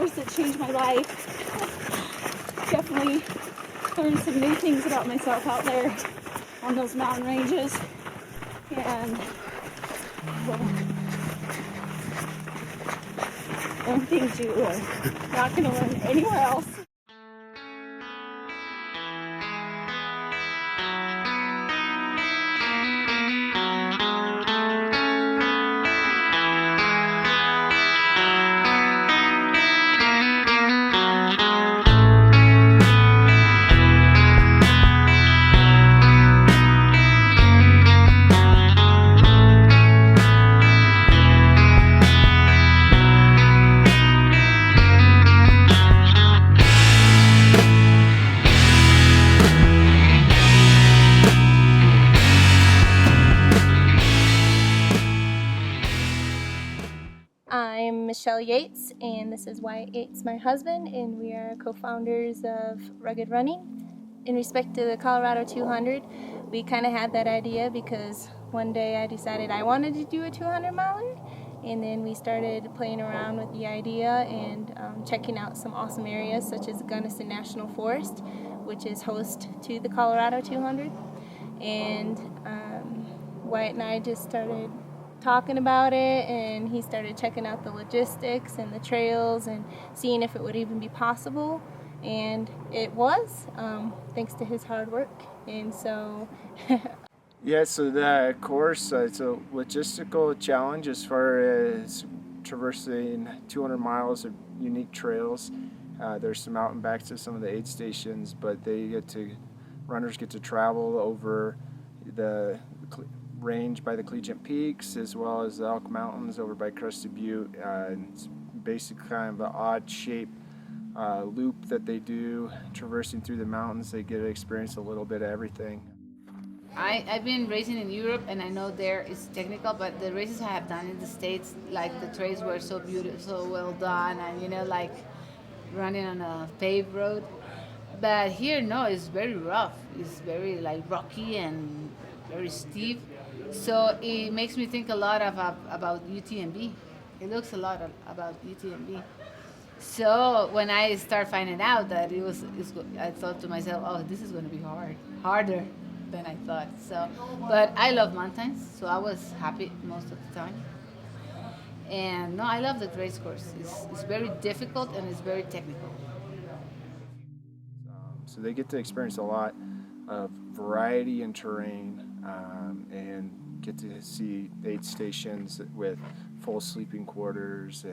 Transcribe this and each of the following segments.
course that changed my life. Definitely learned some new things about myself out there on those mountain ranges. And well, learn things you are not going to learn anywhere else. I'm Michelle Yates, and this is Wyatt Yates, my husband, and we are co-founders of Rugged Running. In respect to the Colorado 200, we kind of had that idea because one day I decided I wanted to do a 200-miler, and then we started playing around with the idea and checking out some awesome areas such as Gunnison National Forest, which is host to the Colorado 200. And Wyatt and I just started talking about it, and he started checking out the logistics and the trails and seeing if it would even be possible, and it was, thanks to his hard work. And so Yeah, so the course, it's a logistical challenge as far as traversing 200 miles of unique trails. There's some out and backs to some of the aid stations, but runners get to travel over the range by the Collegiate Peaks as well as the Elk Mountains over by Crested Butte. It's basically kind of an odd shape loop that they do traversing through the mountains. They get to experience a little bit of everything. I've been racing in Europe, and I know there is technical, but the races I have done in the States, like the trails were so beautiful, so well done, and like running on a paved road. But here, no, it's very rough. It's very rocky and very steep. So it makes me think a lot about UTMB. It looks a lot about UTMB. So when I start finding out that I thought to myself, oh, this is going to be harder than I thought. So, but I love mountains, so I was happy most of the time. And no, I love the race course. It's very difficult and it's very technical. So they get to experience a lot of variety in terrain, and get to see aid stations with full sleeping quarters,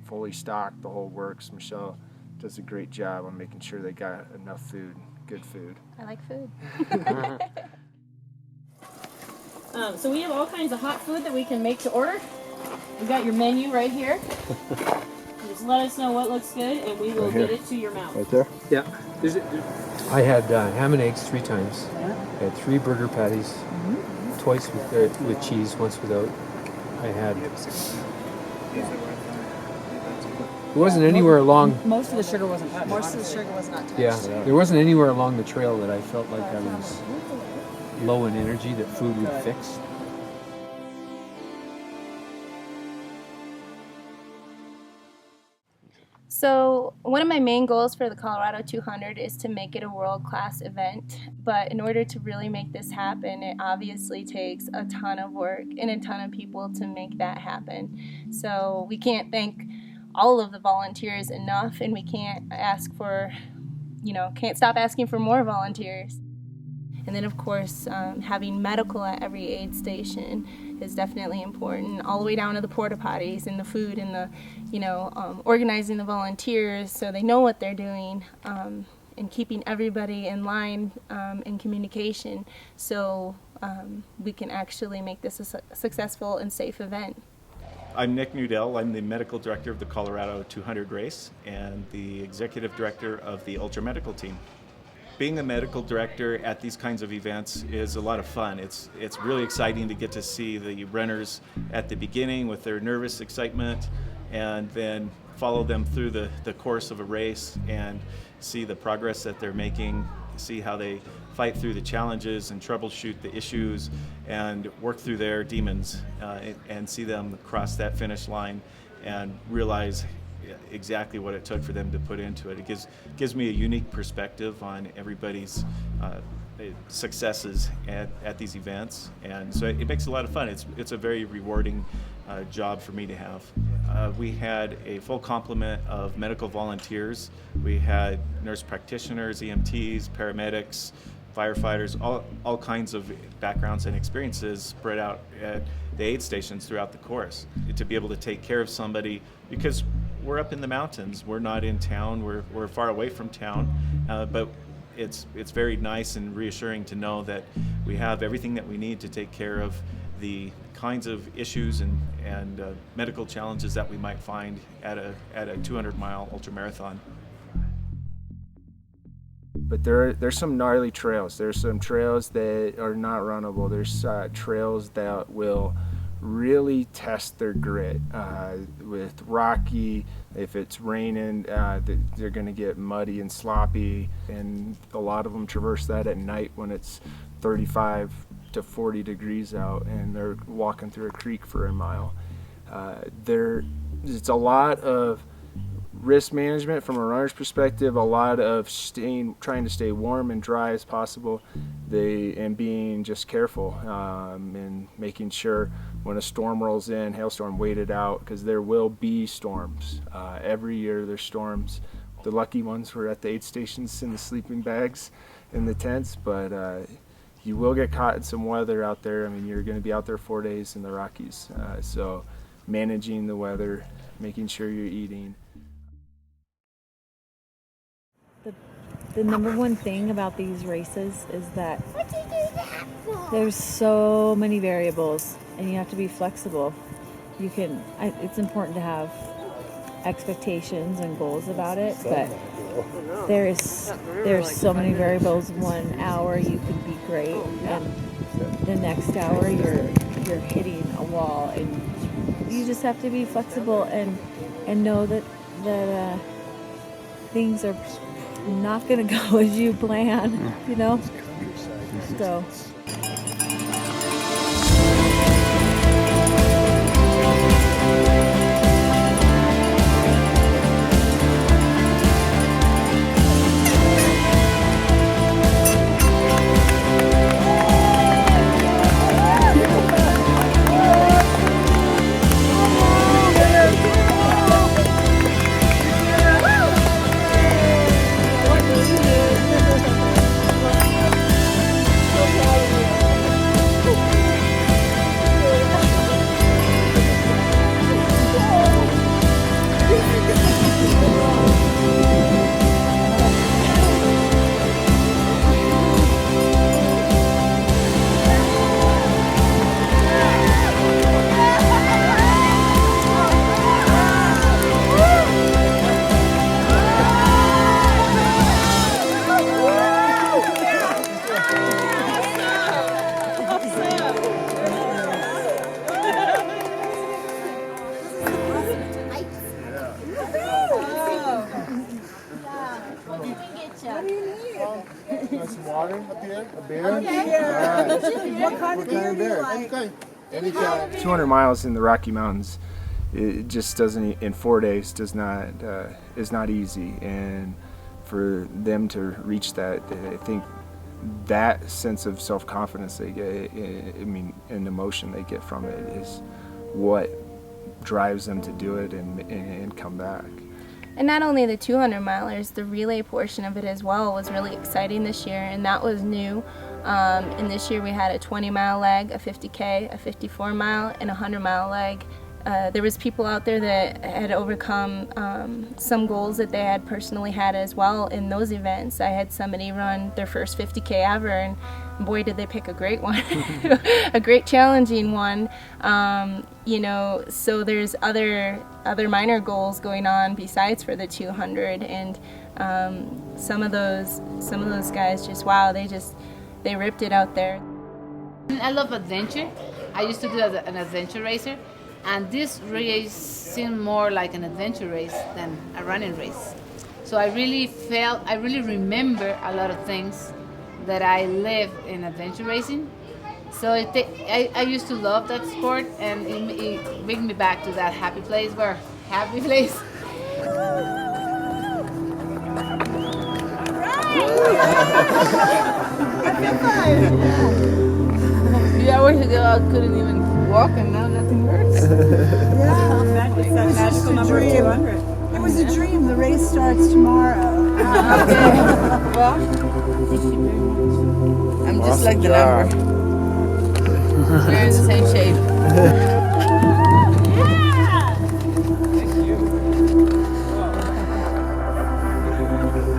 fully stocked, the whole works. Michelle does a great job on making sure they got enough food, good food. I like food. So we have all kinds of hot food that we can make to order. We've got your menu right here. Just let us know what looks good, and we will get it to your mouth. Right there? Yeah. I had ham and eggs 3 times. I had 3 burger patties, twice with cheese, once without. I had. It wasn't anywhere along. Most of the sugar wasn't touched. Most of the sugar was not touched. Yeah, there wasn't anywhere along the trail that I felt like I was low in energy that food would fix. So one of my main goals for the Colorado 200 is to make it a world-class event. But in order to really make this happen, it obviously takes a ton of work and a ton of people to make that happen. So we can't thank all of the volunteers enough, and we can't stop asking for more volunteers. And then, of course, having medical at every aid station is definitely important, all the way down to the porta potties and the food and the, organizing the volunteers so they know what they're doing, and keeping everybody in line in communication so we can actually make this a successful and safe event. I'm Nick Nudell. I'm the medical director of the Colorado 200 race and the executive director of the ultra medical team. Being a medical director at these kinds of events is a lot of fun. It's really exciting to get to see the runners at the beginning with their nervous excitement, and then follow them through the course of a race and see the progress that they're making, see how they fight through the challenges and troubleshoot the issues and work through their demons, and see them cross that finish line and realize exactly what it took for them to put into it. It gives me a unique perspective on everybody's successes at these events, and so it makes a lot of fun. It's a very rewarding job for me to have. We had a full complement of medical volunteers. We had nurse practitioners, EMTs, paramedics, firefighters, all kinds of backgrounds and experiences spread out at the aid stations throughout the course. To be able to take care of somebody, because we're up in the mountains, we're not in town, we're far away from town, but it's very nice and reassuring to know that we have everything that we need to take care of the kinds of issues and medical challenges that we might find at a 200-mile ultramarathon. But there's some gnarly trails. There's some trails that are not runnable. There's trails that will really test their grit. With rocky, if it's raining, they're going to get muddy and sloppy, and a lot of them traverse that at night when it's 35 to 40 degrees out and they're walking through a creek for a mile. It's a lot of risk management from a runner's perspective, a lot of trying to stay warm and dry as possible, and being just careful, and making sure when a storm rolls in, hailstorm, wait it out, because there will be storms. Every year there's storms. The lucky ones were at the aid stations in the sleeping bags in the tents, but you will get caught in some weather out there. I mean, you're going to be out there 4 days in the Rockies, so managing the weather, making sure you're eating. The number one thing about these races is that there's so many variables and you have to be flexible. It's important to have expectations and goals about it, but there's so many variables. 1 hour you could be great and the next hour you're hitting a wall, and you just have to be flexible and know that things are not gonna go as you plan, you know? So Some water up here? A beer? Okay. What kind of beer do you like? Any kind. 200 miles in the Rocky Mountains, it just doesn't, in 4 days, is not easy. And for them to reach that, I think that sense of self-confidence they get, and emotion they get from it is what drives them to do it and come back. And not only the 200 milers, the relay portion of it as well was really exciting this year, and that was new. And this year we had a 20-mile leg, a 50K, a 54-mile, and a 100-mile leg. There was people out there that had overcome some goals that they had personally had as well in those events. I had somebody run their first 50K ever, and boy did they pick a great one, a great challenging one. You know, so there's other minor goals going on besides for the 200, and some of those guys just, wow, they ripped it out there. I love adventure. I used to do an adventure racer, and this race seemed more like an adventure race than a running race. So I really remember a lot of things that I lived in adventure racing. So I used to love that sport, and it brings me back to that happy place Yeah, I wish I couldn't even walk and now nothing hurts. Magical number 200. It was a dream. The race starts tomorrow. Well, I'm just like the number. We're in the same shape.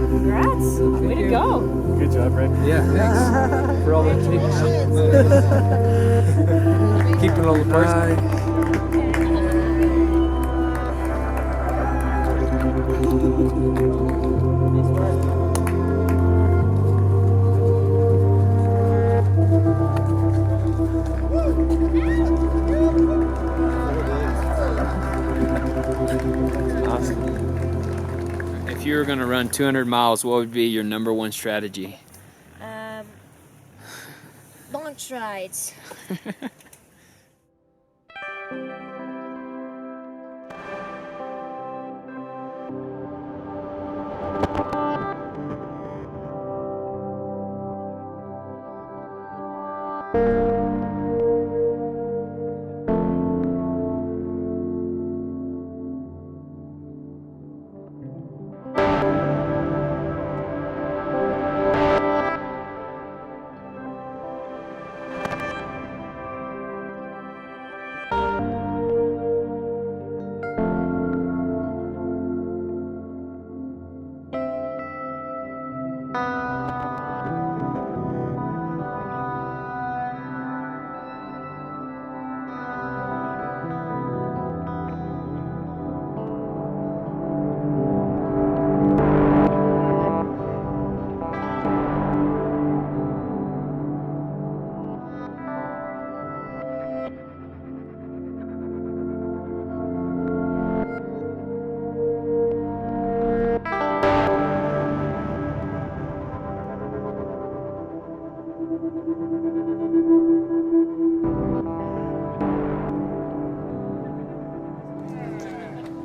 Congrats. Way to go. Good job, Rick. Yeah, thanks for all the tips. Keeping all the parts. Awesome. If you were going to run 200 miles, what would be your number one strategy? Long strides.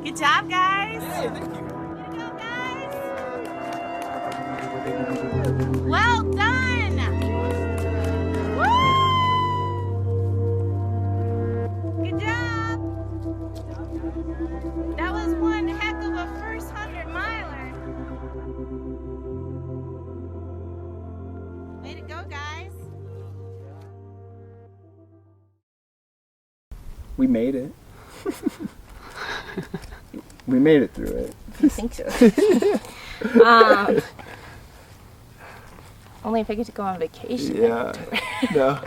Good job, guys. Well done. Woo! Good job. That was one heck of a first 100-miler. Way to go, guys. We made it. We made it through it. I think so. Only if I get to go on vacation. Yeah. No.